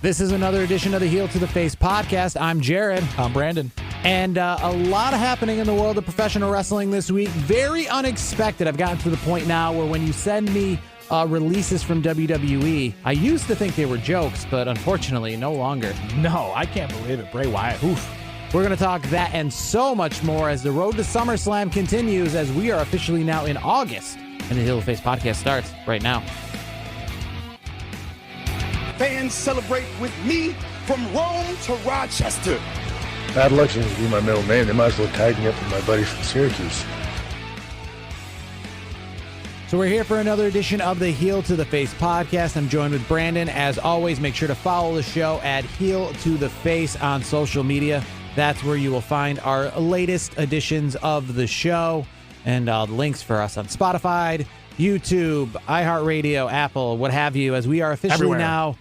This is another edition of the Heel to the Face podcast. I'm Jared. I'm Brandon. And a lot happening in the world of professional wrestling this week. Very unexpected. I've gotten to the point now where when you send me releases from WWE, I used to think they were jokes, but unfortunately, no longer. No, I can't believe it. Bray Wyatt. Oof. We're going to talk that and so much more as the road to SummerSlam continues, as we are officially now in August. And the Heel to the Face podcast starts right now. Fans celebrate with me from Rome to Rochester. Bad luck seems to be my middle name. They might as well tag me up with my buddy from Syracuse. So we're here for another edition of the Heel to the Face podcast. I'm joined with Brandon. As always, make sure to follow the show at Heel to the Face on social media. That's where you will find our latest editions of the show and links for us on Spotify, YouTube, iHeartRadio, Apple, what have you, as we are officially Everywhere. Now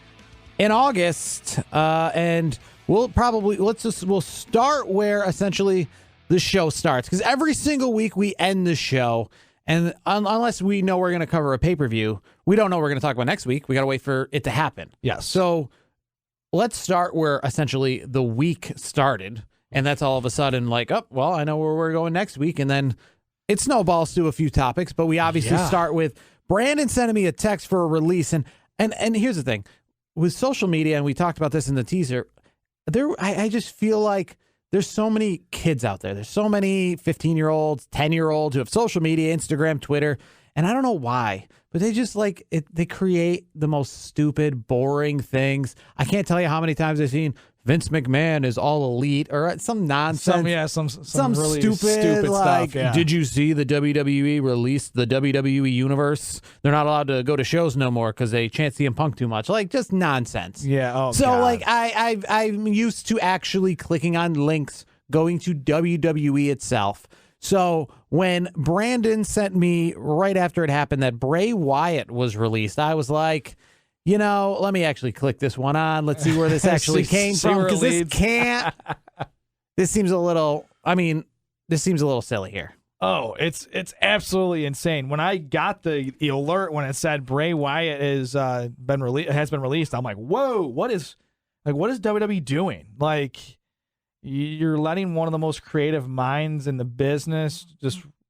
in August, and we'll start where essentially the show starts, because every single week we end the show, and unless we know we're going to cover a pay-per-view, we don't know what we're going to talk about next week. We got to wait for it to happen. Yes. So let's start where essentially the week started, and that's all of a sudden like, oh, well, I know where we're going next week, and then it snowballs to a few topics, but we obviously start with Brandon sending me a text for a release, and here's the thing. With social media, and we talked about this in the teaser, I just feel like there's so many kids out there. There's so many 15-year-olds, 10-year-olds who have social media, Instagram, Twitter, and I don't know why, but they just they create the most stupid, boring things. I can't tell you how many times I've seen Vince McMahon is all elite or some nonsense. Some really stupid like, stuff. Yeah. Did you see the WWE release the WWE Universe? They're not allowed to go to shows no more because they chant CM Punk too much. Like, just nonsense. Yeah. Oh, so God. I'm used to actually clicking on links, going to WWE itself. So when Brandon sent me right after it happened that Bray Wyatt was released, I was like, you know, let me actually click this one on. Let's see where this actually came from, because this seems a little silly here. Oh, it's absolutely insane. When I got the alert when it said Bray Wyatt has been released, I'm like, whoa, what is WWE doing? Like, you're letting one of the most creative minds in the business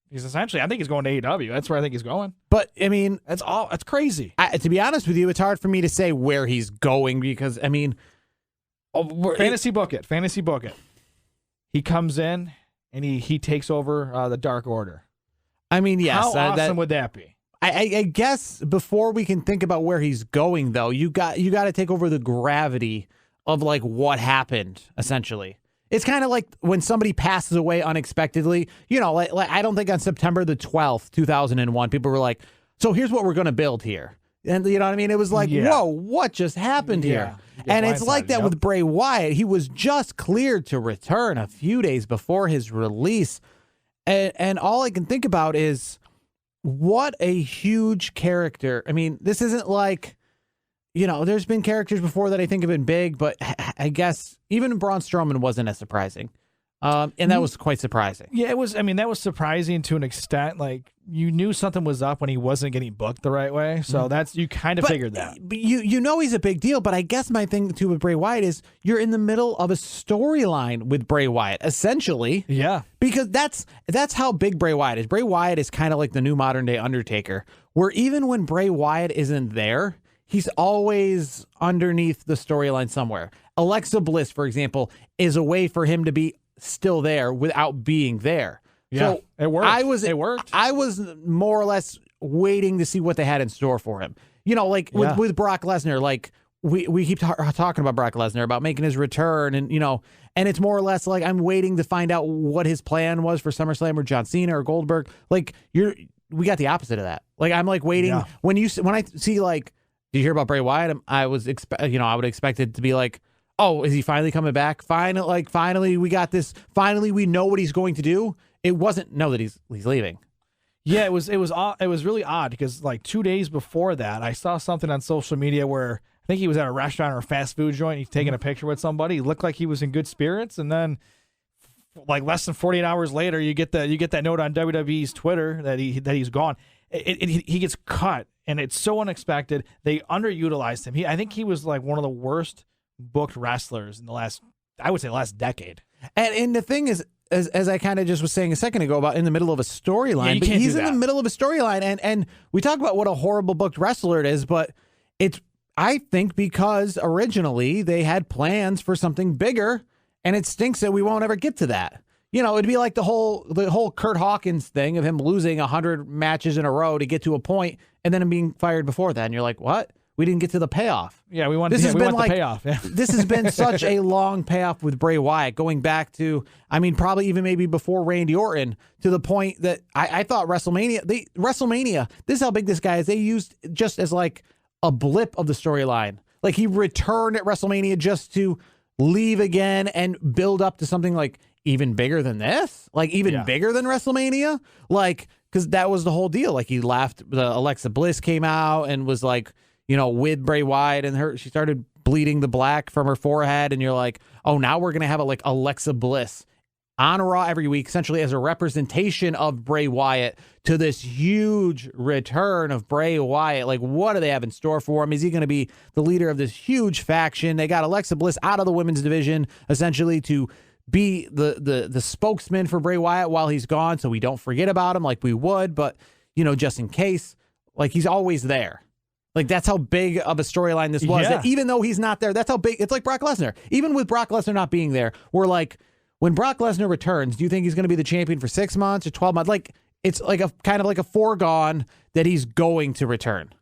he's essentially, I think he's going to AEW. That's where I think he's going. But I mean, that's crazy. To be honest with you, it's hard for me to say where he's going, because I mean, fantasy book it. He comes in and he takes over the Dark Order. I mean, yes. How awesome would that be? I guess before we can think about where he's going, though, you got to take over the gravity of like what happened, essentially. It's kind of like when somebody passes away unexpectedly. You know, like I don't think on September the 12th, 2001, people were like, so here's what we're going to build here. And you know what I mean? It was like, whoa, what just happened here? And it's like that with Bray Wyatt. He was just cleared to return a few days before his release. And all I can think about is what a huge character. I mean, this isn't like, you know, there's been characters before that I think have been big, but I guess even Braun Strowman wasn't as surprising. And that was quite surprising. Yeah, it was. I mean, that was surprising to an extent. Like, you knew something was up when he wasn't getting booked the right way. So you kind of figured that. But you know he's a big deal. But I guess my thing too with Bray Wyatt is you're in the middle of a storyline with Bray Wyatt, essentially. Yeah. Because that's how big Bray Wyatt is. Bray Wyatt is kind of like the new modern day Undertaker, where even when Bray Wyatt isn't there, he's always underneath the storyline somewhere. Alexa Bliss, for example, is a way for him to be still there without being there. Yeah, so it worked. It worked. I was more or less waiting to see what they had in store for him. You know, like with Brock Lesnar, like we keep talking about Brock Lesnar, about making his return, and you know, and it's more or less like I'm waiting to find out what his plan was for SummerSlam or John Cena or Goldberg. Like we got the opposite of that. Like I'm like waiting when I see like, did you hear about Bray Wyatt? I would expect it to be like, oh, is he finally coming back? Finally, we got this. Finally, we know what he's going to do. It wasn't know that he's leaving. Yeah, it was really odd because like 2 days before that, I saw something on social media where I think he was at a restaurant or a fast food joint. He's taking a picture with somebody. He looked like he was in good spirits, and then like less than 48 hours later, you get that note on WWE's Twitter that he's gone. He gets cut, and it's so unexpected. They underutilized him. I think he was like one of the worst booked wrestlers in the last decade. And the thing is, as I kind of just was saying a second ago about in the middle of a storyline, but he's in the middle of a storyline, and we talk about what a horrible booked wrestler it is, but it's, I think, because originally they had plans for something bigger, and it stinks that we won't ever get to that. You know, it'd be like the whole Kurt Hawkins thing of him losing 100 matches in a row to get to a point, and then him being fired before that, and you're like, what? We didn't get to the payoff. Yeah, we want the payoff. Yeah. This has been such a long payoff with Bray Wyatt, going back to, I mean, probably even maybe before Randy Orton, to the point that I thought WrestleMania, this is how big this guy is. They used just as like a blip of the storyline. Like he returned at WrestleMania just to leave again and build up to something like even bigger than this, like even bigger than WrestleMania. Like, because that was the whole deal. Like he laughed, Alexa Bliss came out and was like, you know, with Bray Wyatt, and she started bleeding the black from her forehead, and you're like, oh, now we're going to have like Alexa Bliss on Raw every week, essentially as a representation of Bray Wyatt to this huge return of Bray Wyatt. Like, what do they have in store for him? Is he going to be the leader of this huge faction? They got Alexa Bliss out of the women's division, essentially, to be the spokesman for Bray Wyatt while he's gone, so we don't forget about him like we would, but, you know, just in case, like, he's always there. Like, that's how big of a storyline this was. That even though he's not there, that's how big. It's like Brock Lesnar. Even with Brock Lesnar not being there, we're like, when Brock Lesnar returns, do you think he's going to be the champion for 6 months or 12 months? Like, it's like a kind of like a foregone that he's going to return.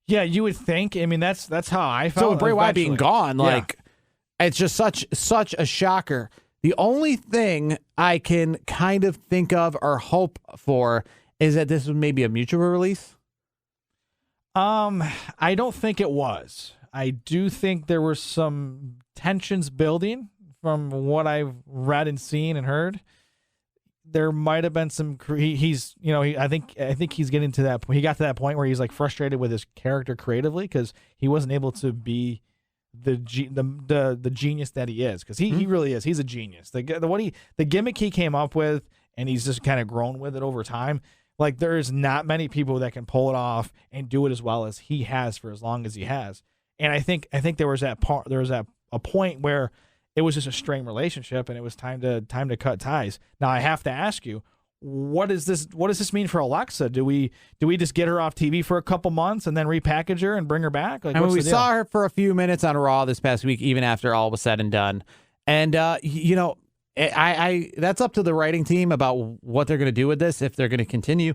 Yeah, you would think. I mean, that's how I felt. So with Bray Wyatt being gone, like, it's just such a shocker. The only thing I can kind of think of or hope for is that this was maybe a mutual release. I don't think it was. I do think there were some tensions building from what I've read and seen and heard. There might have been some. I think he's getting to that point. He got to that point where he's like frustrated with his character creatively because he wasn't able to be the genius that he is, because he really is. He's a genius. The gimmick he came up with, and he's just kind of grown with it over time. Like, there's not many people that can pull it off and do it as well as he has for as long as he has. And I think there was a point where it was just a strained relationship, and it was time to cut ties. Now I have to ask you, what does this mean for Alexa? Do we just get her off TV for a couple months and then repackage her and bring her back? Like, I mean, we saw her for a few minutes on Raw this past week, even after all was said and done. And you know, I that's up to the writing team about what they're going to do with this, if they're going to continue,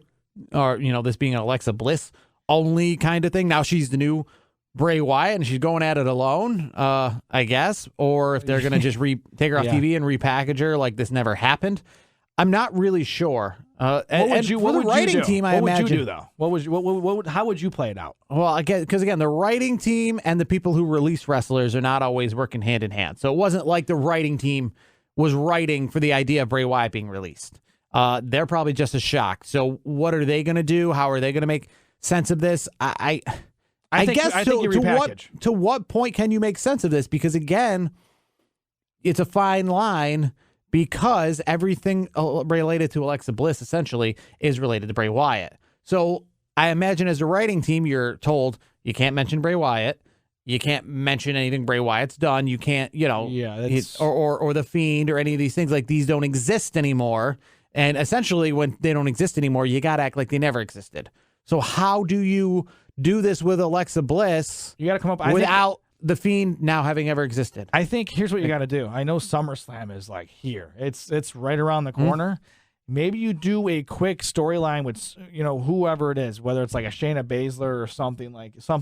or, you know, this being an Alexa Bliss only kind of thing. Now she's the new Bray Wyatt and she's going at it alone, I guess, or if they're going to just take her off TV and repackage her like this never happened. I'm not really sure. What would you do? How would you play it out? Well, again, because the writing team and the people who release wrestlers are not always working hand in hand. So it wasn't like the writing team was writing for the idea of Bray Wyatt being released. They're probably just as shocked. So what are they going to do? How are they going to make sense of this? I guess to what point can you make sense of this? Because again, it's a fine line, because everything related to Alexa Bliss essentially is related to Bray Wyatt. So I imagine as a writing team, you're told you can't mention Bray Wyatt. You can't mention anything Bray Wyatt's done. You can't, you know, or the Fiend or any of these things. Like, these don't exist anymore. And essentially, when they don't exist anymore, you got to act like they never existed. So how do you do this with Alexa Bliss? You got to come up without the Fiend now having ever existed. I think here's what you got to do. I know SummerSlam is like here. It's right around the corner. Maybe you do a quick storyline with, you know, whoever it is, whether it's like a Shayna Baszler or something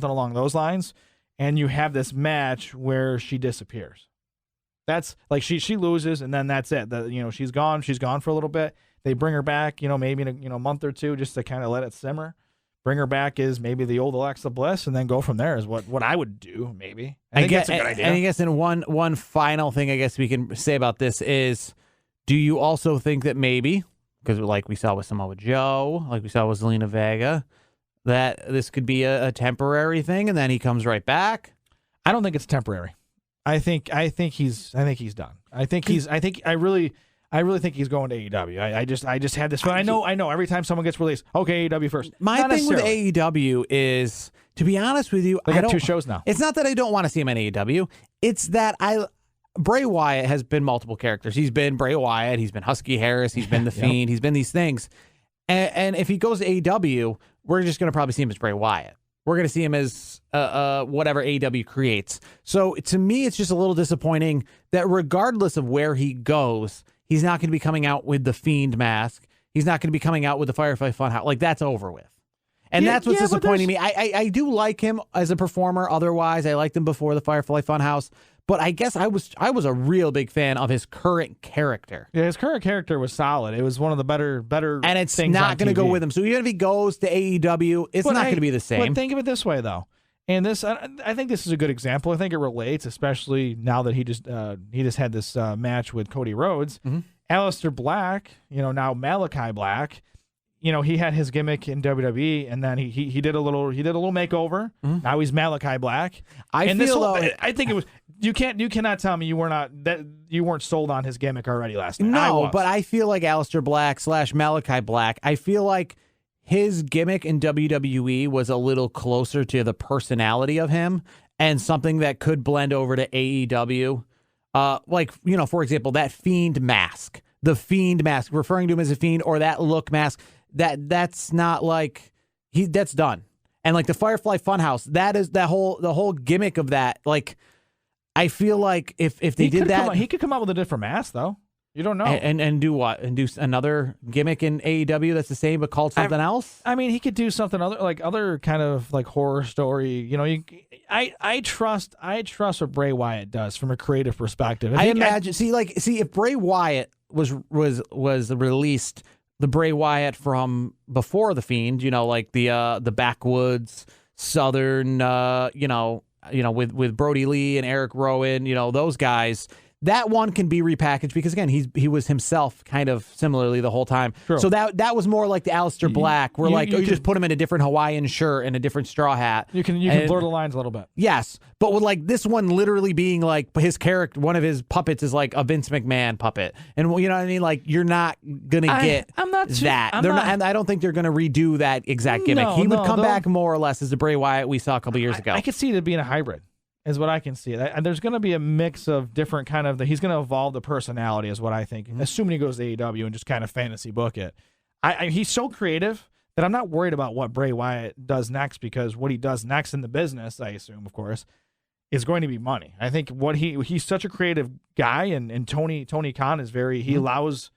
along those lines. And you have this match where she disappears. That's like she loses, and then that's it. She's gone. She's gone for a little bit. They bring her back, maybe in a month or two, just to kind of let it simmer. Bring her back is maybe the old Alexa Bliss, and then go from there is what I would do, maybe. I think that's a good idea. And I guess in one final thing I guess we can say about this is, do you also think that maybe, because like we saw with Samoa Joe, like we saw with Zelina Vega, that this could be a temporary thing, and then he comes right back? I don't think it's temporary. I think he's done. I really think he's going to AEW. I just had this. I know. Every time someone gets released, okay, AEW first. My thing with AEW is, to be honest with you, they got 2 shows now. It's not that I don't want to see him in AEW. It's that Bray Wyatt has been multiple characters. He's been Bray Wyatt. He's been Husky Harris. He's been the Fiend. He's been these things. And if he goes to AEW, we're just going to probably see him as Bray Wyatt. We're going to see him as whatever AEW creates. So to me, it's just a little disappointing that regardless of where he goes, he's not going to be coming out with the Fiend mask. He's not going to be coming out with the Firefly Funhouse. Like, that's over with. And that's what's disappointing me. I do like him as a performer. Otherwise, I liked him before the Firefly Funhouse. But I guess I was a real big fan of his current character. Yeah, his current character was solid. It was one of the better and it's things not going to go with him. So even if he goes to AEW, it's not going to be the same. But think of it this way, though. And this, I think this is a good example. I think it relates, especially now that he just had this match with Cody Rhodes. Mm-hmm. Aleister Black, now Malachi Black, he had his gimmick in WWE, and then he did a little makeover. Mm-hmm. Now he's Malachi Black. I think it was. You cannot tell me you weren't sold on his gimmick already last night. No, but I feel like Aleister Black / Malachi Black, I feel like his gimmick in WWE was a little closer to the personality of him and something that could blend over to AEW. For example, that Fiend mask, referring to him as a Fiend, or that look mask, that's not like that's done. And like the Firefly Funhouse, that is the whole gimmick of that. Like, I feel like if they did that, he could come out with a different mask, though. You don't know. And do what? And do another gimmick in AEW that's the same but called something else? I mean, he could do something other kind of like horror story. I trust what Bray Wyatt does from a creative perspective. If Bray Wyatt was released, the Bray Wyatt from before the Fiend, like the backwoods Southern, with Brody Lee and Eric Rowan, those guys. That one can be repackaged because, again, he was himself kind of similarly the whole time. True. So that was more like the Aleister Black, where you just put him in a different Hawaiian shirt and a different straw hat. You can blur the lines a little bit. Yes, but with like this one literally being like his character, one of his puppets is like a Vince McMahon puppet, and you know what I mean. Like, you're not gonna get that. And I don't think they're gonna redo that exact gimmick. He would come back more or less as the Bray Wyatt we saw a couple years ago. I could see it being a hybrid. Is what I can see. And there's going to be a mix of different kind of. He's going to evolve the personality, is what I think. Assuming he goes to AEW and just kind of fantasy book it. He's so creative that I'm not worried about what Bray Wyatt does next, because what he does next in the business, I assume, of course, is going to be money. I think he's such a creative guy, and Tony Khan is very. He allows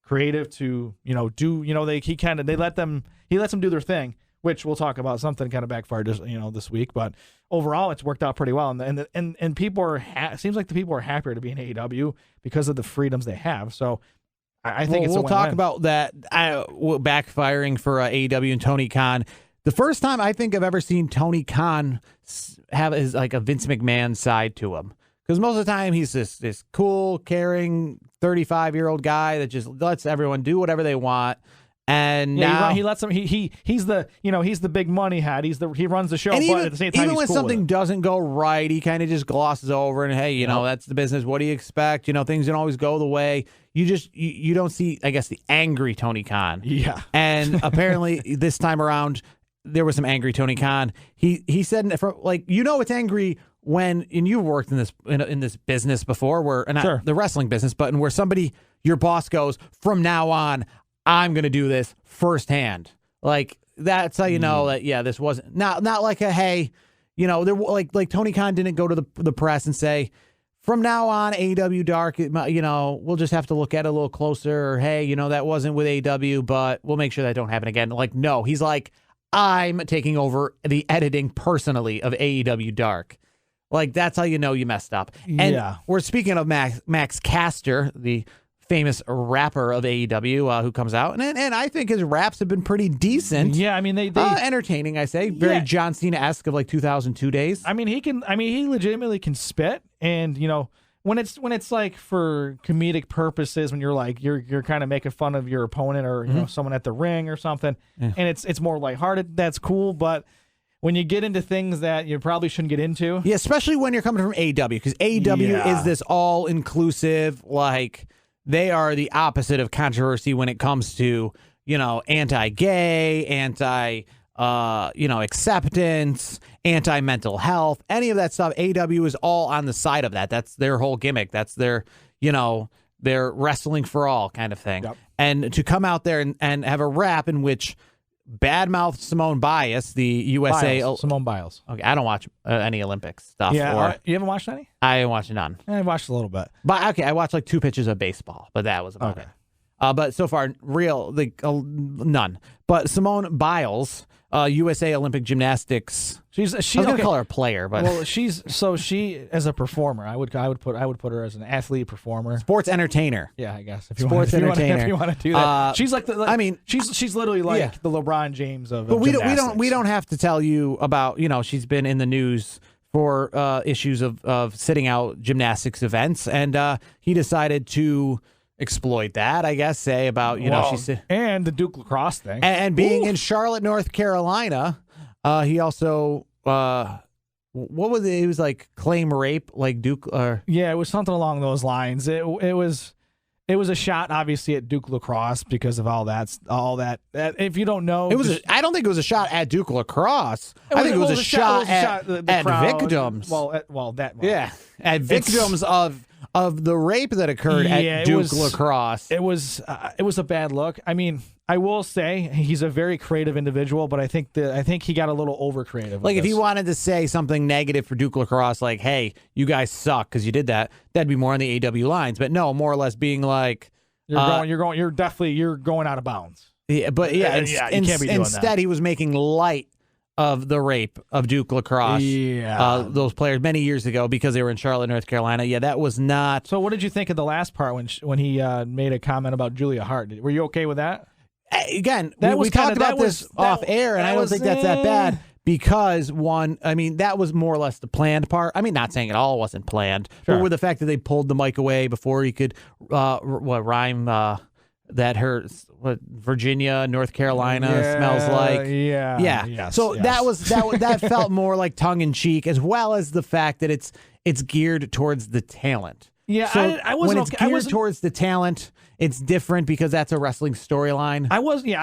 creative to do. He lets them do their thing. Which we'll talk about. Something kind of backfired, this week, but overall it's worked out pretty well. And people are seems like the people are happier to be in AEW because of the freedoms they have. So I think we'll talk about that backfiring for AEW and Tony Khan. The first time I think I've ever seen Tony Khan have his like a Vince McMahon side to him, because most of the time he's this cool, caring 35-year-old guy that just lets everyone do whatever they want. And now he lets him. He's the big money hat. He runs the show. And but at the same time, even he's when cool something doesn't go right, he kind of just glosses over and, hey, that's the business. What do you expect? Things don't always go the way you don't see. I guess the angry Tony Khan. Yeah. And apparently this time around there was some angry Tony Khan. He said it's angry when, and you've worked in this business before, where not the wrestling business, but where your boss goes, from now on, I'm going to do this firsthand. Like, that's how you know that, this wasn't not like a, hey, there like Tony Khan didn't go to the press and say, from now on, AEW Dark, we'll just have to look at it a little closer, or, hey, that wasn't with AEW, but we'll make sure that don't happen again. Like, no, he's like, I'm taking over the editing personally of AEW Dark. Like, that's how you know you messed up. And we're speaking of Max Caster, the famous rapper of AEW, who comes out, and I think his raps have been pretty decent. Yeah, I mean they entertaining. I say very John Cena-esque of like 2002 days. I mean he legitimately can spit, and when it's like for comedic purposes, when you're kind of making fun of your opponent or someone at the ring or something, and it's more lighthearted. That's cool, but when you get into things that you probably shouldn't get into, especially when you're coming from AEW, because AEW is this all inclusive, like. They are the opposite of controversy when it comes to, anti-gay, acceptance, anti-mental health, any of that stuff. AEW is all on the side of that. That's their whole gimmick. That's their, their wrestling for all kind of thing. Yep. And to come out there and have a rap in which badmouth Simone Biles, the USA. Simone Biles. Okay, I don't watch any Olympics stuff. Yeah, you haven't watched any? I haven't watched none. I watched a little bit. But okay, I watched like 2 pitches of baseball, but that was about it. But so far, none. But Simone Biles, USA Olympic Gymnastics. I was gonna call her a player, but she as a performer, I would put her as an athlete performer, sports entertainer. Yeah, I guess If you want to do that. She's like she's literally like the LeBron James of. But we don't have to tell you about she's been in the news for issues of sitting out gymnastics events, and he decided to exploit that, I guess, say about, she's and the Duke lacrosse thing. And being in Charlotte, North Carolina, he also, what was it? It was like claim rape, like Duke. Yeah, it was something along those lines. It was a shot, obviously, at Duke lacrosse because of all that. If you don't know, I don't think it was a shot at Duke lacrosse. I think it was a shot at victims. At victims of the rape that occurred at Duke lacrosse. It was a bad look. I mean, I will say he's a very creative individual, but I think he got a little over creative. Like if he wanted to say something negative for Duke lacrosse, like, "Hey, you guys suck because you did that," that'd be more on the AW lines. But no, more or less being like, you're going out of bounds. Yeah, but you can't be doing instead that. He was making light of the rape of Duke lacrosse, those players many years ago because they were in Charlotte, North Carolina. Yeah, that was not. So, what did you think of the last part when he made a comment about Julia Hart? Were you okay with that? Again, we talked about this off air, and I don't think that's that bad because that was more or less the planned part. I mean, not saying it all wasn't planned, but with the fact that they pulled the mic away before he could rhyme. That Virginia, North Carolina smells like. Yes, so that felt more like tongue in cheek, as well as the fact that it's geared towards the talent. Yeah, so I wasn't. When it's geared towards the talent, it's different because that's a wrestling storyline. I wasn't.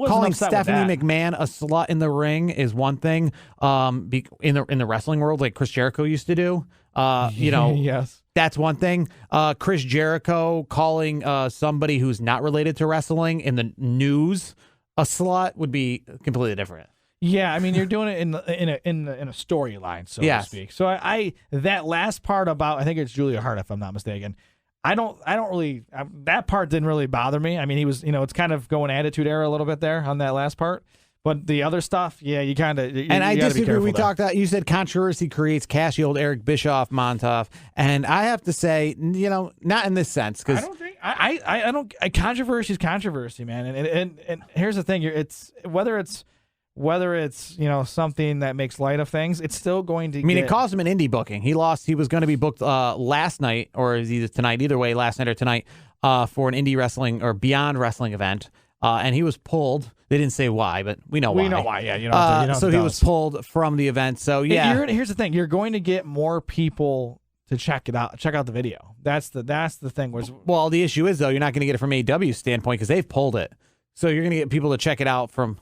Calling Stephanie McMahon a slut in the ring is one thing. In the wrestling world, like Chris Jericho used to do. Yes. That's one thing. Chris Jericho calling somebody who's not related to wrestling in the news a slut would be completely different. Yeah, I mean you're doing it in a storyline, so to speak. So I that last part about I think it's Julia Hart if I'm not mistaken. I don't really that part didn't really bother me. I mean he was it's kind of going attitude era a little bit there on that last part. But the other stuff, you kind of. And I disagree. We talked about. You said controversy creates cash. The old Eric Bischoff Montoff, and I have to say, not in this sense because I don't. Controversy is controversy, man. And here's the thing: it's whether it's something that makes light of things, it's still going to. It cost him an indie booking. He lost. He was going to be booked last night or either tonight. Either way, last night or tonight for an indie wrestling or Beyond Wrestling event, and he was pulled. They didn't say why, but we know why. We know why, yeah. So he was pulled from the event. So, yeah. Here's the thing. You're going to get more people to check it out. Check out the video. That's the thing. Well, the issue is, though, you're not going to get it from AEW's standpoint because they've pulled it. So you're going to get people to check it out from...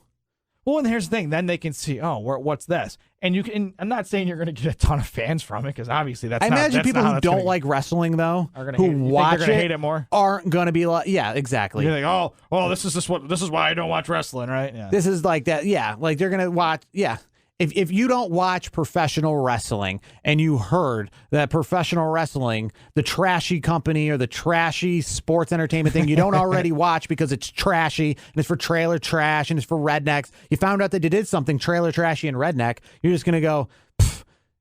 Well, and here's the thing. Then they can see, what's this? And you can. I'm not saying you're going to get a ton of fans from it because obviously that's. I imagine people who don't like wrestling though, who watch it, hate it more, aren't going to be like, yeah, exactly. You're like, this is why I don't watch wrestling, right? Yeah. This is like that, yeah. Like they're going to watch, yeah. If you don't watch professional wrestling and you heard that professional wrestling, the trashy company or the trashy sports entertainment thing you don't already watch because it's trashy and it's for trailer trash and it's for rednecks, you found out that they did something trailer trashy and redneck, you're just going to go,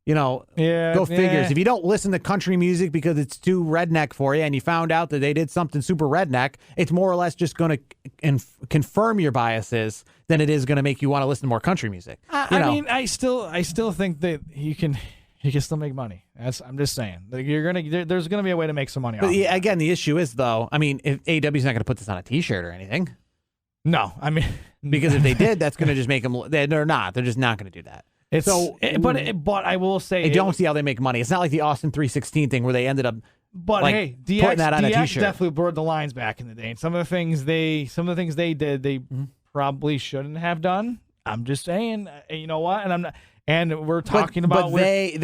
go figures. If you don't listen to country music because it's too redneck for you and you found out that they did something super redneck, it's more or less just going to confirm your biases than it is going to make you want to listen to more country music. I still think that you can still make money. I'm just saying. Like there's going to be a way to make some money. But again, the issue is though, if AEW's not going to put this on a T-shirt or anything. No, because if they did, that's going to just make them. They're not. They're just not going to do that. But I will say, I don't see how they make money. It's not like the Austin 316 thing where they ended up. But putting DX, that on a T-shirt. definitely blurred the lines back in the day. And some of the things they did, they probably shouldn't have done. I'm just saying, you know what? And I'm not. And we're talking about but WWE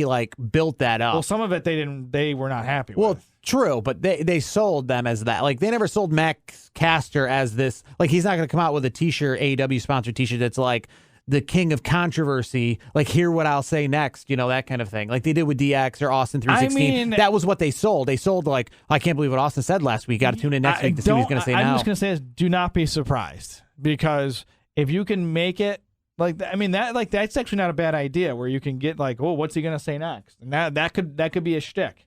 like built that up. Well, some of it they were not happy with. Well, true, but they sold them as that. Like they never sold Max Caster as this. Like he's not going to come out with a T-shirt, AEW sponsored T-shirt that's like the king of controversy. Like hear what I'll say next, that kind of thing. Like they did with DX or Austin 316. I mean, that was what they sold. They sold like I can't believe what Austin said last week. Got to tune in next week to see what he's going to say now. I'm just going to say this: do not be surprised, because if you can make it that's actually not a bad idea. Where you can get like, oh, what's he going to say next? And that could be a shtick.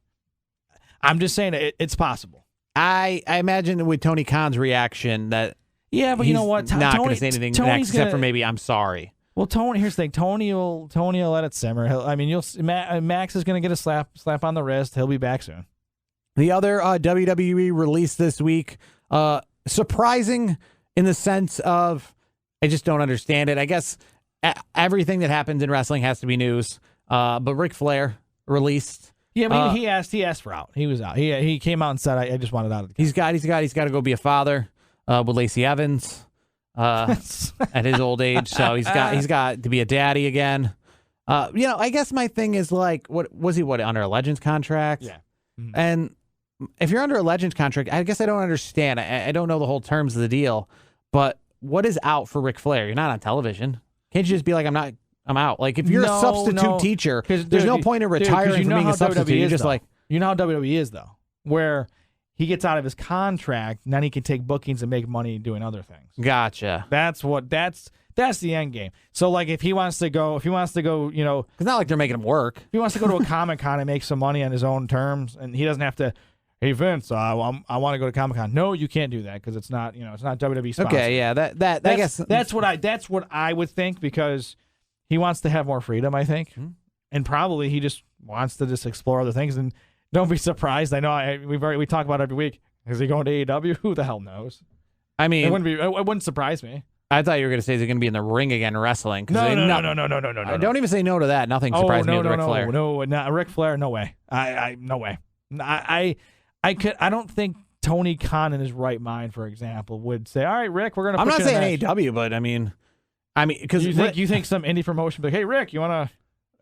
I'm just saying it's possible. I imagine with Tony Khan's reaction that but you know what? Not going to say anything next except for maybe I'm sorry. Well, Tony, here's the thing. Tony will let it simmer. Max is going to get a slap on the wrist. He'll be back soon. The other WWE release this week, surprising in the sense of I just don't understand it. I guess everything that happens in wrestling has to be news. But Ric Flair released. Yeah, but he asked for out. He was out. He came out and said, "I just wanted out of the camp." He's got to go be a father with Lacey Evans at his old age. So he's got to be a daddy again. I guess my thing is like, what was he under a Legends contract? Yeah. Mm-hmm. And if you're under a Legends contract, I guess I don't understand. I don't know the whole terms of the deal, but what is out for Ric Flair? You're not on television. Can't you just be like, I'm out? Like, if you're a substitute teacher, there's no point in retiring from being a substitute. You're just like... You know how WWE is, though, where he gets out of his contract, and then he can take bookings and make money doing other things. Gotcha. That's the end game. So, like, if he wants to go, it's not like they're making him work. If he wants to go to a Comic-Con and make some money on his own terms, and he doesn't have to... Hey Vince, I want to go to Comic-Con. No, you can't do that because it's not WWE sponsored. Okay, yeah, I guess that's what I would think, because he wants to have more freedom, I think, and probably he just wants to explore other things. And don't be surprised. I know we talk about it every week. Is he going to AEW? Who the hell knows? I mean, it wouldn't surprise me. I thought you were going to say he's going to be in the ring again wrestling. No. Don't even say no to that. Nothing surprised me with Ric Flair. No, not Ric Flair. No way. No way. I don't think Tony Khan in his right mind, for example, would say, "All right, Rick, we're going to." I'm not saying AEW, but I mean, because you think some indie promotion, but hey, Rick, you want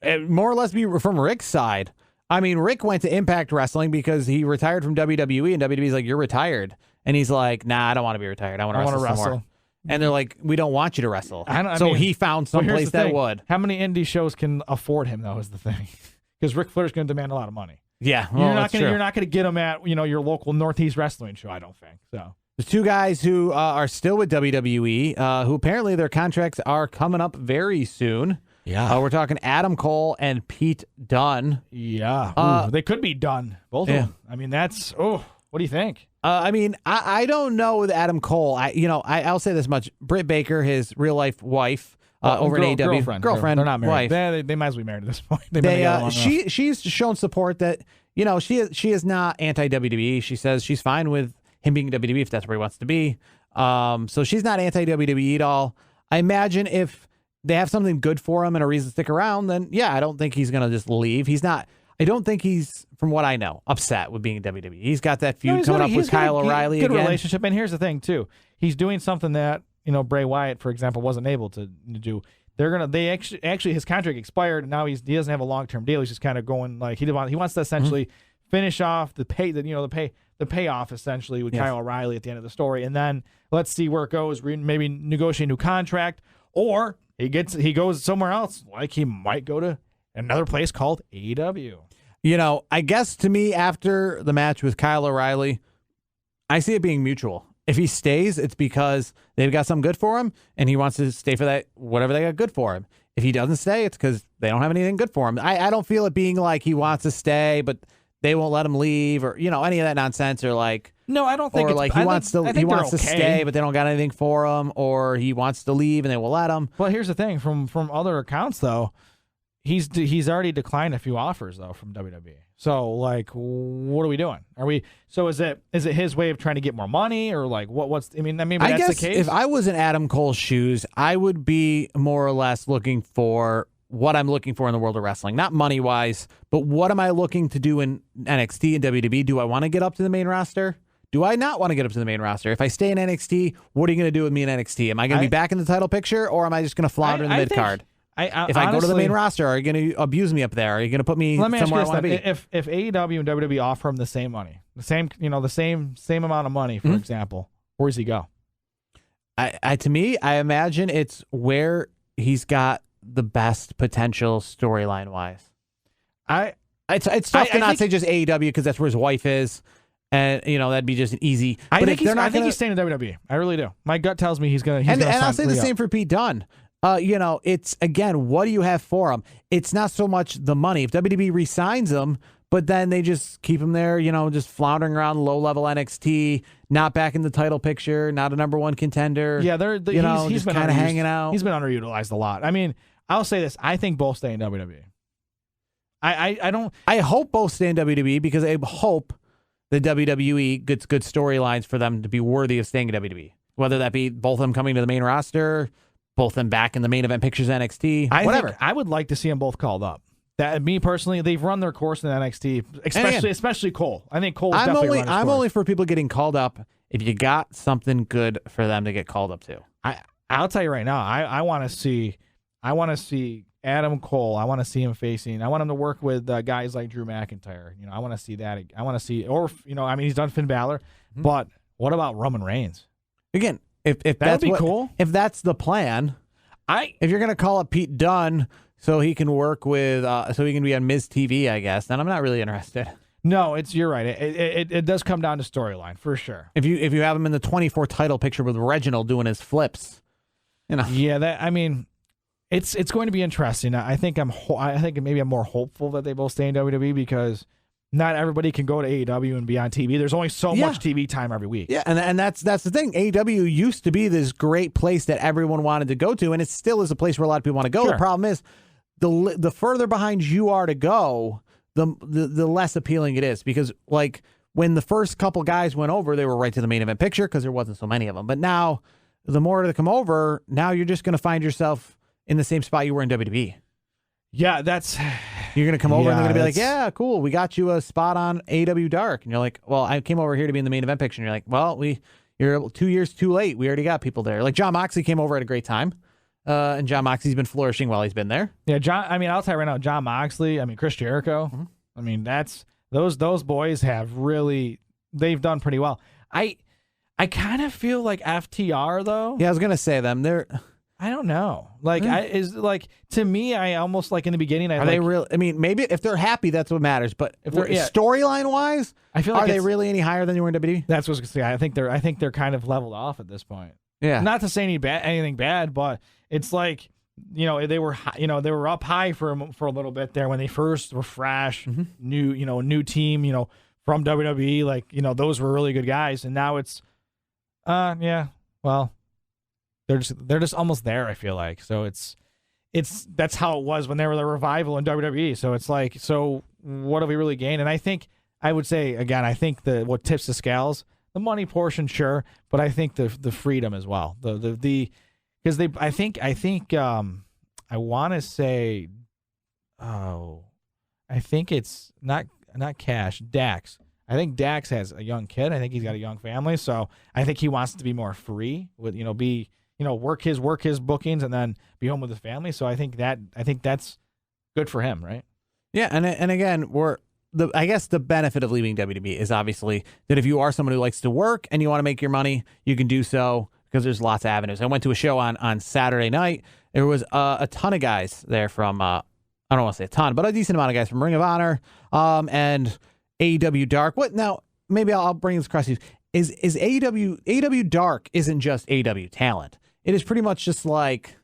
to more or less be from Rick's side. I mean, Rick went to Impact Wrestling because he retired from WWE, and WWE's like, "You're retired," and he's like, "Nah, I don't want to be retired. I want to wrestle some more." And they're like, "We don't want you to wrestle." He found some place that would. How many indie shows can afford him, though? Is the thing, because Ric Flair's going to demand a lot of money. Yeah, well, you're not going to get him at your local Northeast wrestling show. I don't think so. There's two guys who are still with WWE, who apparently their contracts are coming up very soon. Yeah, we're talking Adam Cole and Pete Dunne. Yeah, they could be done, both of them. I mean, what do you think? I don't know with Adam Cole. I'll say this much: Britt Baker, his real life wife. Over in AEW, girlfriend, they're not married. They might as well be married at this point. She's shown support that she is not anti WWE. She says she's fine with him being WWE if that's where he wants to be. So she's not anti WWE at all. I imagine if they have something good for him and a reason to stick around, then I don't think he's gonna just leave. He's not. I don't think he's, from what I know, upset with being in WWE. He's got that feud coming up with Kyle O'Reilly. Good relationship, and here's the thing too: he's doing something that. Bray Wyatt, for example, wasn't able to do. They actually his contract expired, and now he doesn't have a long-term deal. He's just kind of going like he wants to essentially finish off the payoff essentially with Kyle O'Reilly at the end of the story, and then let's see where it goes. Maybe negotiate a new contract, or he goes somewhere else. Like he might go to another place called AEW. I guess to me after the match with Kyle O'Reilly, I see it being mutual. If he stays, it's because they've got something good for him, and he wants to stay for that, whatever they got good for him. If he doesn't stay, it's because they don't have anything good for him. I don't feel it being like he wants to stay, but they won't let him leave, or any of that nonsense, or like no, I don't think. Or like he wants to stay, but they don't got anything for him, or he wants to leave and they will let him. Well, here's the thing: from other accounts, though, he's already declined a few offers though from WWE. So like, what are we doing? So is it his way of trying to get more money, or like what's? I mean, maybe that's guess the case. If I was in Adam Cole's shoes, I would be more or less looking for what I'm looking for in the world of wrestling, not money wise, but what am I looking to do in NXT and WWE? Do I want to get up to the main roster? do I not want to get up to the main roster? If I stay in NXT, what are you going to do with me in NXT? Am I going to be back in the title picture, or am I just going to flounder in the mid card? If I go to the main roster, are you going to abuse me up there? Are you going to put me somewhere I want to be? If AEW and WWE offer him the same money, the same amount of money, for example, where does he go? To me, I imagine it's where he's got the best potential storyline wise. It's tough to not say just AEW because that's where his wife is, and that'd be just an easy. I think he's staying in WWE. I really do. My gut tells me he's gonna. And I'll say the same for Pete Dunne. It's again, what do you have for him? It's not so much the money. If WWE re-signs him, but then they just keep him there, just floundering around low-level NXT, not back in the title picture, not a number one contender. Yeah, he's just kind of hanging out. He's been underutilized a lot. I mean, I'll say this: I think both stay in WWE. I hope both stay in WWE because I hope the WWE gets good storylines for them to be worthy of staying in WWE. Whether that be both of them coming to the main roster, both of them back in the main event pictures NXT, whatever. I would like to see them both called up. That me personally, they've run their course in NXT, especially Cole. I think Cole. I'm only for people getting called up if you got something good for them to get called up to. I'll tell you right now, I want to see Adam Cole. I want to see him facing. I want him to work with guys like Drew McIntyre. I want to see that. I want to see, he's done Finn Balor, but what about Roman Reigns? Again, if that'd be cool. If that's the plan, if you're gonna call up Pete Dunne so he can work with, so he can be on Miz TV, I guess, then I'm not really interested. No, you're right. It does come down to storyline for sure. If you have him in the 24 title picture with Reginald doing his flips, Yeah, it's going to be interesting. I think maybe I'm more hopeful that they both stay in WWE because not everybody can go to AEW and be on TV. There's only so much TV time every week. Yeah, and that's the thing. AEW used to be this great place that everyone wanted to go to, and it still is a place where a lot of people want to go. Sure. The problem is the further behind you are to go, the less appealing it is because like when the first couple guys went over, they were right to the main event picture because there wasn't so many of them. But now the more that come over, now you're just going to find yourself in the same spot you were in WWE. Yeah, you're going to come over and they're going to be like, yeah, cool, we got you a spot on AEW Dark. And you're like, well, I came over here to be in the main event picture. And you're like, well, you're 2 years too late. We already got people there. Like John Moxley came over at a great time. And John Moxley's been flourishing while he's been there. Yeah, I'll tell you right now, John Moxley, Chris Jericho. Mm-hmm. Those boys they've done pretty well. I kind of feel like FTR though. Yeah, I was going to say them. I don't know. To me, I almost like in the beginning. They real? Maybe if they're happy, that's what matters. But if they're storyline wise, I feel like are they really any higher than you were in WWE? That's what I was gonna say. I think they're kind of leveled off at this point. Yeah. Not to say anything bad, but it's like they were up high for a little bit there when they first were fresh, new team, from WWE. Like those were really good guys, and now it's, well. They're just almost there, I feel like. So that's how it was when they were the revival in WWE. So it's like, so what have we really gained? And I would say again, I think what tips the scales, the money portion, sure, but I think the freedom as well. Because I want to say, I think it's not Cash, Dax. I think Dax has a young kid. I think he's got a young family, so I think he wants to be more free with work his bookings and then be home with his family. So I think that's good for him, right? Yeah, and again, I guess the benefit of leaving WWE is obviously that if you are someone who likes to work and you want to make your money, you can do so because there's lots of avenues. I went to a show on Saturday night. There was a ton of guys there from I don't want to say a ton, but a decent amount of guys from Ring of Honor and AEW Dark. What now? Maybe I'll bring this across to you. Is AEW Dark isn't just AEW talent. It is pretty much just like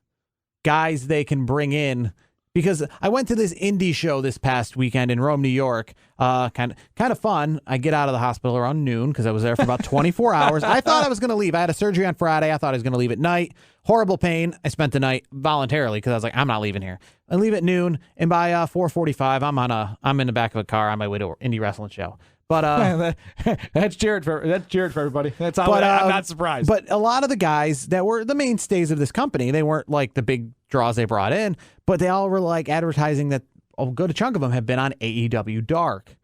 guys they can bring in because I went to this indie show this past weekend in Rome, New York. Kind of fun. I get out of the hospital around noon because I was there for about 24 hours. I thought I was going to leave. I had a surgery on Friday. I thought I was going to leave at night. Horrible pain. I spent the night voluntarily because I was like, I'm not leaving here. I leave at noon, and by 4:45, I'm in the back of a car on my way to an indie wrestling show. But that's Jared for everybody. That's all. I'm not surprised. But a lot of the guys that were the mainstays of this company, they weren't like the big draws they brought in, but they all were like advertising that a good chunk of them have been on AEW Dark.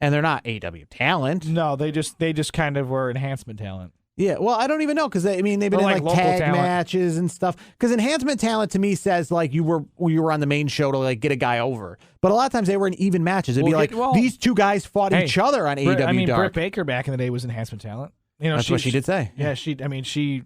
and they're not AEW talent. No, they just kind of were enhancement talent. Yeah, well, I don't even know because they've been in like local tag talent. matches and stuff. Because enhancement talent to me says like you were on the main show to like get a guy over, but a lot of times they were in even matches. It'd be like these two guys fought each other on AEW Dark. Britt Baker back in the day was enhancement talent. You know, that's what she did say. Yeah, she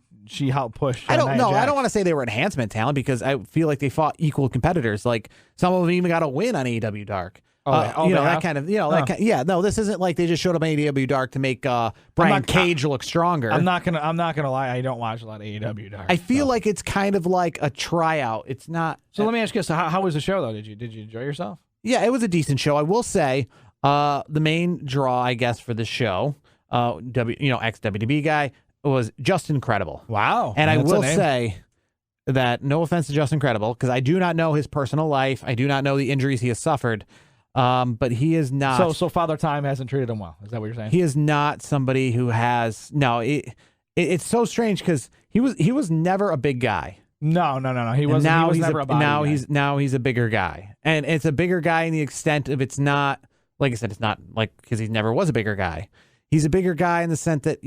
helped push. I don't know. Jax. I don't want to say they were enhancement talent because I feel like they fought equal competitors. Like some of them even got a win on AEW Dark. That kind of, no, this isn't like they just showed up on AEW Dark to make Brian Cage look stronger. I'm not gonna lie. I don't watch a lot of AEW Dark. I feel like it's kind of like a tryout. It's not. So let me ask you this: how was the show though? Did you enjoy yourself? Yeah, it was a decent show. I will say, the main draw, I guess, for the show, ex WWE guy was Justin Credible. Wow, and I will say that no offense to Justin Credible, because I do not know his personal life. I do not know the injuries he has suffered. But he is not. So Father Time hasn't treated him well. Is that what you're saying? He is not somebody who has. No, it's so strange because he was never a big guy. No. He wasn't. He was never a body guy. He's a bigger guy, and it's a bigger guy in the extent of it's not like I said. It's not like because he never was a bigger guy. He's a bigger guy in the sense that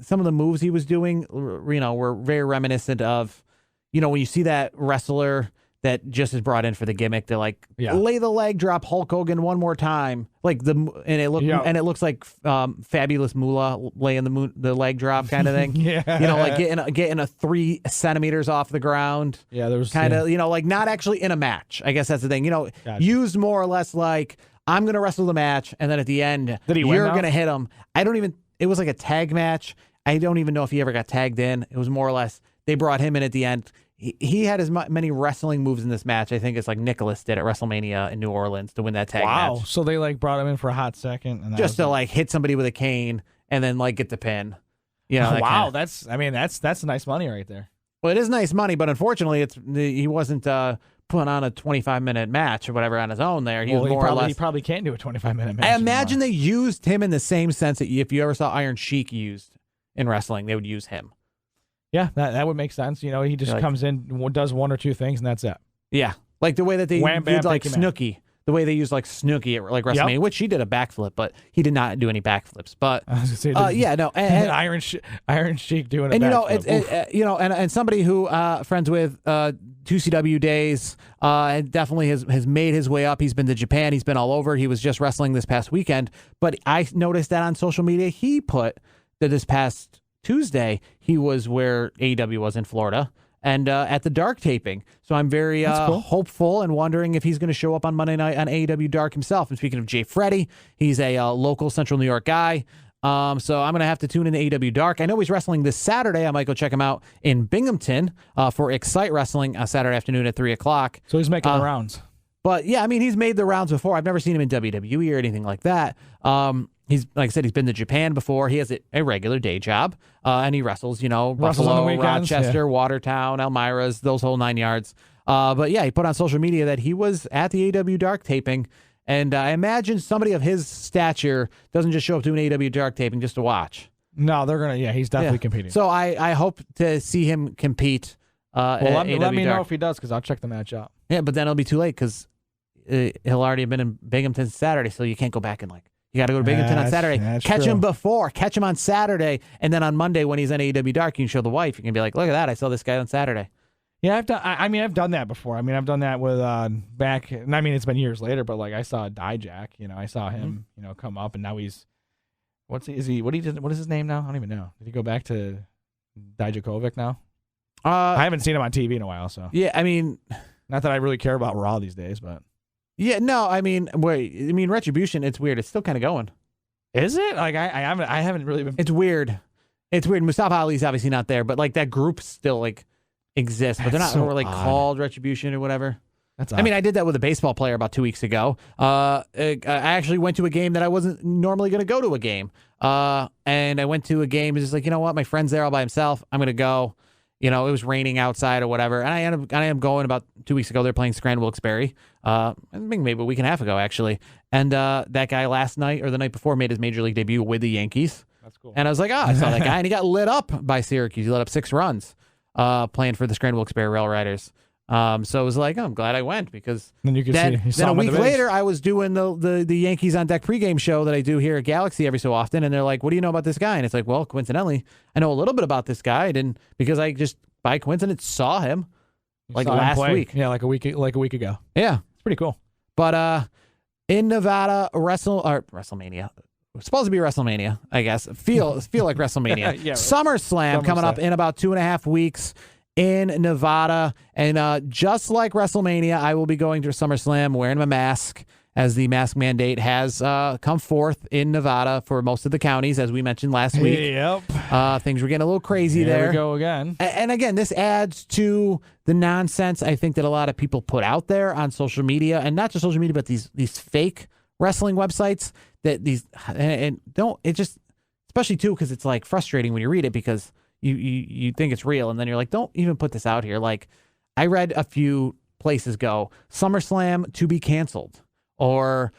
some of the moves he was doing, were very reminiscent of, when you see that wrestler that just is brought in for the gimmick to lay the leg drop Hulk Hogan one more time, and it looks like Fabulous Moolah laying the leg drop kind of thing. Getting a 3 centimeters off the ground. Yeah, there was kind of not actually in a match. I guess that's the thing. Gotcha. Used more or less like I'm gonna wrestle the match, and then at the end you're gonna hit him. It was like a tag match. I don't even know if he ever got tagged in. It was more or less they brought him in at the end. He had as many wrestling moves in this match, I think, as like Nicholas did at WrestleMania in New Orleans to win that tag match. Wow! So they brought him in for a hot second, and just to hit somebody with a cane and then get the pin. Wow! That's nice money right there. Well, it is nice money, but unfortunately, he wasn't putting on a 25-minute match or whatever on his own. There, he probably can't do a 25-minute match. I imagine they used him in the same sense that if you ever saw Iron Sheik used in wrestling, they would use him. Yeah, that would make sense. He just comes in, does one or two things, and that's it. Yeah, like the way that they did Snooki. The way they used Snooki at WrestleMania, which he did a backflip, but he did not do any backflips. But I was gonna say, and Iron Sheik doing a backflip. And somebody who friends with 2CW days, definitely has made his way up. He's been to Japan. He's been all over. He was just wrestling this past weekend, but I noticed that on social media he put that this past Tuesday he was where AEW was in Florida and at the Dark taping. So I'm very hopeful and wondering if he's going to show up on Monday night on AEW Dark himself. And speaking of Jay Freddy, he's a local Central New York guy. So I'm going to have to tune in to AEW Dark. I know he's wrestling this Saturday. I might go check him out in Binghamton for Excite Wrestling Saturday afternoon at 3 o'clock. So he's making the rounds. But yeah, I mean, he's made the rounds before. I've never seen him in WWE or anything like that. He's, like I said, he's been to Japan before. He has a regular day job, and he wrestles, Buffalo, Rochester, Watertown, Elmira's, those whole 9 yards. But yeah, he put on social media that he was at the AEW Dark taping, and I imagine somebody of his stature doesn't just show up to an AEW Dark taping just to watch. No, they're gonna. Yeah, he's definitely competing. So I hope to see him compete. Let me know if he does, because I'll check the match out. Yeah, but then it'll be too late because he'll already have been in Binghamton Saturday, so you can't go back and you got to go to Binghamton on Saturday. Catch him before. Catch him on Saturday. And then on Monday when he's on AEW Dark, you can show the wife. You can be like, look at that. I saw this guy on Saturday. Yeah, I've done that before. I've done that with back. And it's been years later, but I saw Dijak. I saw him, come up, and now he's what is his name now? I don't even know. Did he go back to Dijakovic now? I haven't seen him on TV in a while, so yeah. Not that I really care about Raw these days, but yeah, no. Retribution. It's weird. It's still kind of going. Is it? I haven't really been. It's weird. Mustafa Ali's obviously not there, but that group still exists, but they're not really called Retribution or whatever. That's odd. I did that with a baseball player about 2 weeks ago. I actually went to a game that I wasn't normally going to go to a game. And I went to a game. It's just you know what? My friend's there all by himself. I'm going to go. It was raining outside or whatever. And I ended up going about 2 weeks ago. They're playing Scranton Wilkes-Barre. I think maybe a week and a half ago, actually. And that guy last night or the night before made his major league debut with the Yankees. That's cool. And I was like, I saw that guy. And he got lit up by Syracuse. He lit up 6 runs playing for the Scranton Wilkes-Barre Rail Riders. So it was like, oh, I'm glad I went because Then you could see. You then saw a him on week the later, I was doing the Yankees on Deck pregame show that I do here at Galaxy every so often, and they're like, "What do you know about this guy?" And it's like, well, coincidentally, I know a little bit about this guy, because I just by coincidence saw him like saw him last play. week. Yeah, like a week ago. Yeah, It's pretty cool. but in Nevada, WrestleMania. It's supposed to be WrestleMania, I guess. Feel like WrestleMania. Yeah, right. SummerSlam coming up in about 2.5 weeks in Nevada. And just like WrestleMania, I will be going to SummerSlam wearing my mask as the mask mandate has come forth in Nevada for most of the counties, as we mentioned last week. Yep. Things were getting a little crazy there. There we go again. And again, this adds to the nonsense I think that a lot of people put out there on social media, and not just social media, but these fake wrestling websites that and don't, it just, especially too, because it's like frustrating when you read it because you think it's real, and then you're like, don't even put this out here. Like, I read a few places go, SummerSlam to be canceled, or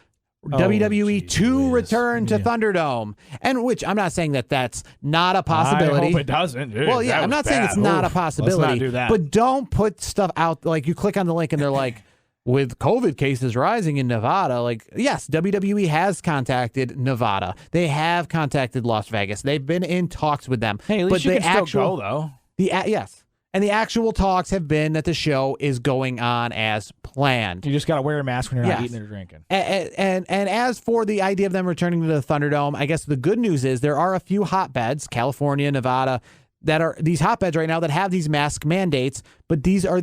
WWE to return to Thunderdome, and which I'm not saying that that's not a possibility. I hope it doesn't. Dude, well, yeah, I'm not saying it's not a possibility. Let's not do that. But don't put stuff out, like you click on the link and they're like, with COVID cases rising in Nevada, like, yes, WWE has contacted Nevada. They have contacted Las Vegas. They've been in talks with them. Hey, at least but you can still go, though. Yes. And the actual talks have been that the show is going on as planned. You just got to wear a mask when you're not eating or drinking. And as for the idea of them returning to the Thunderdome, I guess the good news is there are a few hotbeds, California, Nevada, that are these hotbeds right now that have these mask mandates, but these are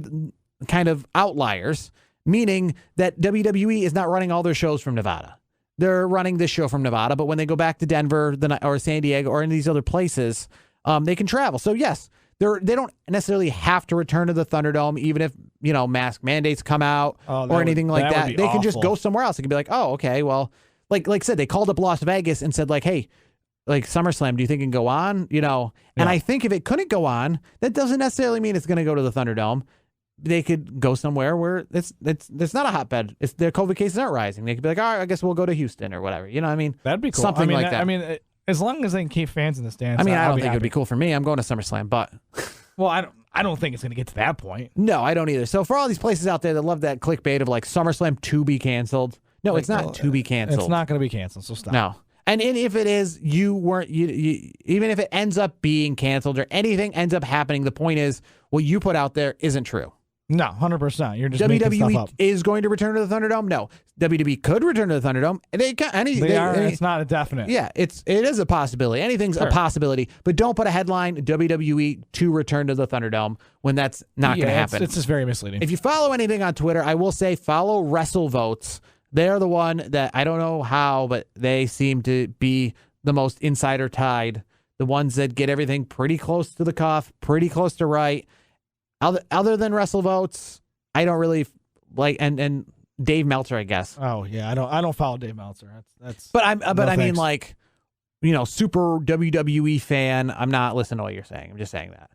kind of outliers, meaning that WWE is not running all their shows from Nevada. They're running this show from Nevada, but when they go back to Denver or San Diego or in these other places, they can travel. So yes, they don't necessarily have to return to the Thunderdome, even if, mask mandates come out or anything like that. They can just go somewhere else. They can be like, oh, okay, well, like I said, they called up Las Vegas and said, like, hey, like SummerSlam, do you think it can go on? And I think if it couldn't go on, that doesn't necessarily mean it's going to go to the Thunderdome. They could go somewhere where it's not a hotbed. Their COVID cases aren't rising. They could be like, all right, I guess we'll go to Houston or whatever. You know what I mean? That'd be cool. Something like that. I mean, as long as they can keep fans in the stands. I mean, I don't think it would be cool for me. I'm going to SummerSlam, but well, I don't think it's going to get to that point. No, I don't either. So for all these places out there that love that clickbait of like SummerSlam to be canceled, no, it's not to be canceled. It's not going to be canceled. So stop. No. And if it is, you even if it ends up being canceled or anything ends up happening, the point is what you put out there isn't true. No, 100%. You're just making stuff up. WWE is going to return to the Thunderdome. No, WWE could return to the Thunderdome. It's not a definite. Yeah, it is a possibility. Anything's a possibility, but don't put a headline WWE to return to the Thunderdome when that's not going to happen. It's just very misleading. If you follow anything on Twitter, I will say follow WrestleVotes. They're the one that I don't know how, but they seem to be the most insider tied. The ones that get everything pretty close to the cuff, pretty close to right. Other than WrestleVotes, I don't really like, and Dave Meltzer, I guess. Oh yeah, I don't follow Dave Meltzer. That's. But I mean, like, super WWE fan. I'm not listening to what you're saying. I'm just saying that.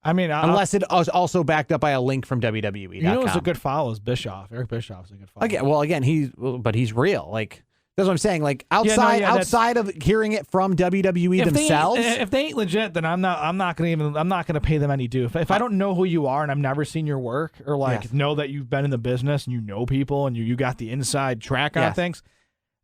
I mean, unless it is also backed up by a link from WWE. You know, who's a good follow is Bischoff. Eric Bischoff's a good follow. Again, he's real. Like. That's what I'm saying. Like outside of hearing it from WWE themselves. If they ain't legit, then I'm not gonna pay them any due. If I don't know who you are and I've never seen your work or know that you've been in the business and you know people and you got the inside track on things,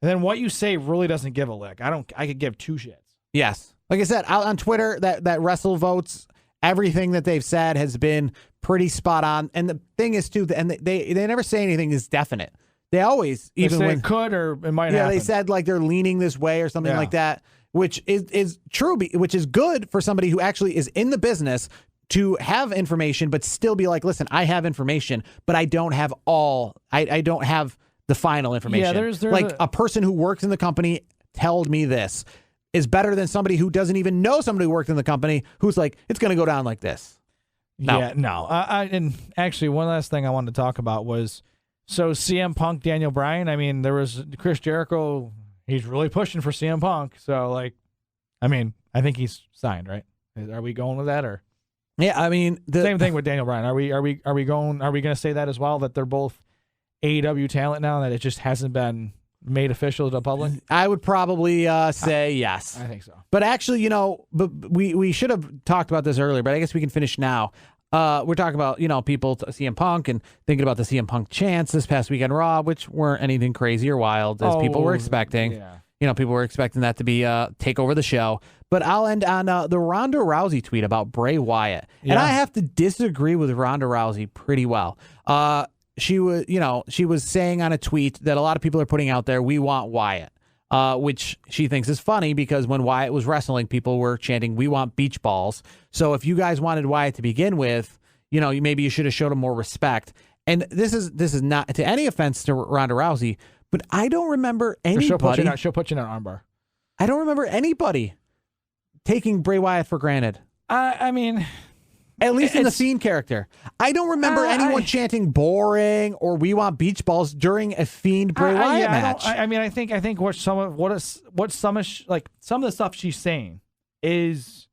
then what you say really doesn't give a lick. I could give two shits. Yes, like I said, out on Twitter, that WrestleVotes, everything that they've said has been pretty spot on. And the thing is too, and they never say anything is definite. They always, even when it could or it might happen. Yeah, they said like they're leaning this way or something like that, which is true, which is good for somebody who actually is in the business to have information, but still be like, listen, I have information, but I don't have I don't have the final information. Yeah, there's like a person who works in the company told me this is better than somebody who doesn't even know somebody who worked in the company who's like, it's going to go down like this. No. Yeah, no. And actually, one last thing I wanted to talk about was, so CM Punk, Daniel Bryan, I mean, there was Chris Jericho, he's really pushing for CM Punk. So, I think he's signed, right? Are we going with that or? Yeah, I mean, same thing with Daniel Bryan. Are we going to say that as well, that they're both AEW talent now, that it just hasn't been made official to the public? I would probably say yes. I think so. But actually, but we should have talked about this earlier, but I guess we can finish now. we're talking about, people, CM Punk, and thinking about the CM Punk chants this past weekend Raw, which weren't anything crazy or wild as people were expecting. Yeah. People were expecting that to be take over the show. But I'll end on the Ronda Rousey tweet about Bray Wyatt. Yeah. And I have to disagree with Ronda Rousey pretty well. She was saying on a tweet that a lot of people are putting out there, we want Wyatt, which she thinks is funny because when Wyatt was wrestling, people were chanting, we want beach balls. So if you guys wanted Wyatt to begin with, maybe you should have showed him more respect. And this is not to any offense to Ronda Rousey, but I don't remember anybody. She'll put you in an armbar. I don't remember anybody taking Bray Wyatt for granted. I mean, at least in the Fiend character, I don't remember anyone chanting "boring" or "we want beach balls" during a Fiend Bray Wyatt match. I think what some of the stuff she's saying is,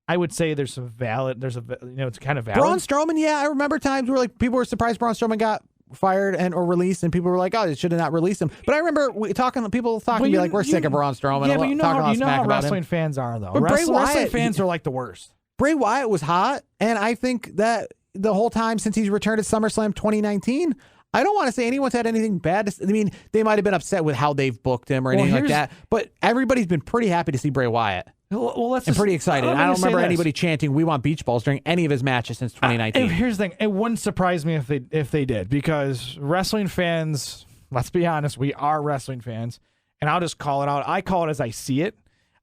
I would say it's kind of valid. Braun Strowman, yeah, I remember times where people were surprised Braun Strowman got fired or released, and people were like, "Oh, they should have not released him." But I remember people talking to me like, "We're sick of Braun Strowman." Yeah, but you know how wrestling him. fans are, though. But Wrestling fans are like the worst. Bray Wyatt was hot, and I think that the whole time since he's returned at SummerSlam 2019, I don't want to say anyone's had anything bad to say. I mean, they might have been upset with how they've booked him or anything like that, but everybody's been pretty happy to see Bray Wyatt. And pretty excited. I don't remember anybody chanting "we want beach balls" during any of his matches since 2019. Here's the thing: it wouldn't surprise me if they did, because wrestling fans. Let's be honest, we are wrestling fans, and I'll just call it out. I call it as I see it.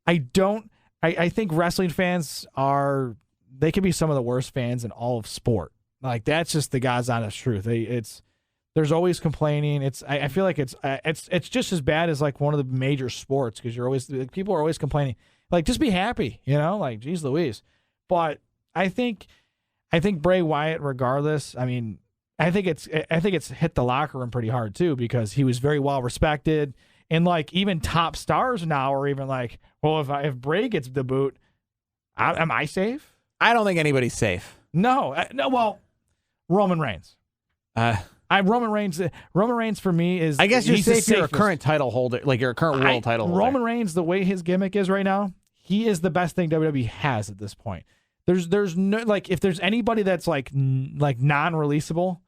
I think wrestling fans they can be some of the worst fans in all of sport. Like, that's just the God's honest truth. There's always complaining. I feel like it's just as bad as like one of the major sports, because people are always complaining. Like, just be happy, like, geez Louise. But I think Bray Wyatt, regardless, I mean, I think it's hit the locker room pretty hard too, because he was very well respected. And like, even top stars now are even like, well, if Bray gets the boot, am I safe? I don't think anybody's safe. No. Well, Roman Reigns. Roman Reigns for me is. I guess you're he's safe. the You're a current title holder, like you're a current world title holder. Roman Reigns, the way his gimmick is right now, he is the best thing WWE has at this point. There's no, like, if there's anybody that's like non-releasable,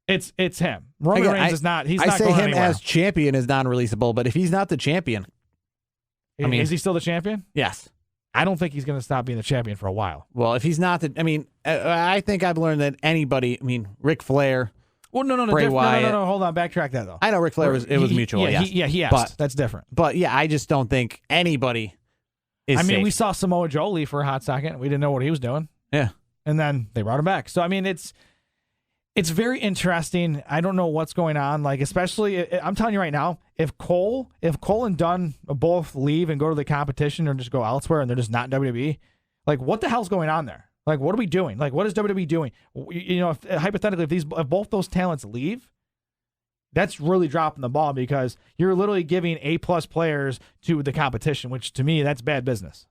it's him. Roman Reigns is not. He's not going anywhere. I say him as champion is non-releasable, but if he's not the champion, is he still the champion? Yes. I don't think he's going to stop being the champion for a while. Well, if he's not I think I've learned that anybody. Ric Flair. Well, no, Bray Wyatt. No. Hold on, backtrack that though. I know Ric Flair was mutual. He asked. But that's different. But yeah, I just don't think anybody is safe. We saw Samoa Joe leave for a hot second. We didn't know what he was doing. Yeah, and then they brought him back. So it's very interesting. I don't know what's going on. Like, especially, I'm telling you right now, if Cole and Dunn both leave and go to the competition or just go elsewhere and they're just not WWE, like, what the hell's going on there? Like, what are we doing? Like, what is WWE doing? Hypothetically, if both those talents leave, that's really dropping the ball, because you're literally giving A+ players to the competition, which to me, that's bad business.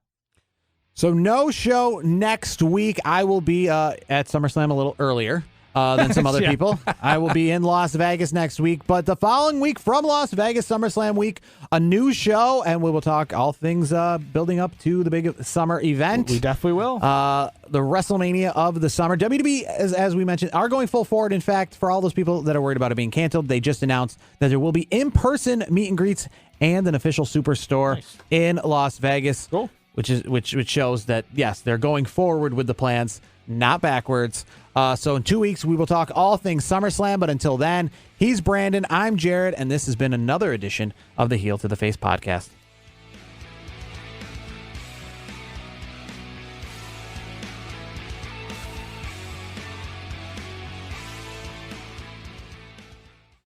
So no show next week. I will be at SummerSlam a little earlier than some other people. I will be in Las Vegas next week. But the following week from Las Vegas, SummerSlam week, a new show, and we will talk all things building up to the big summer event. We definitely will. The WrestleMania of the summer. WWE, as we mentioned, are going full forward. In fact, for all those people that are worried about it being canceled, they just announced that there will be in-person meet and greets and an official superstore in Las Vegas. Cool. Which shows that, yes, they're going forward with the plans, not backwards. So in 2 weeks, we will talk all things SummerSlam. But until then, he's Brandon, I'm Jared, and this has been another edition of the Heel to the Face podcast.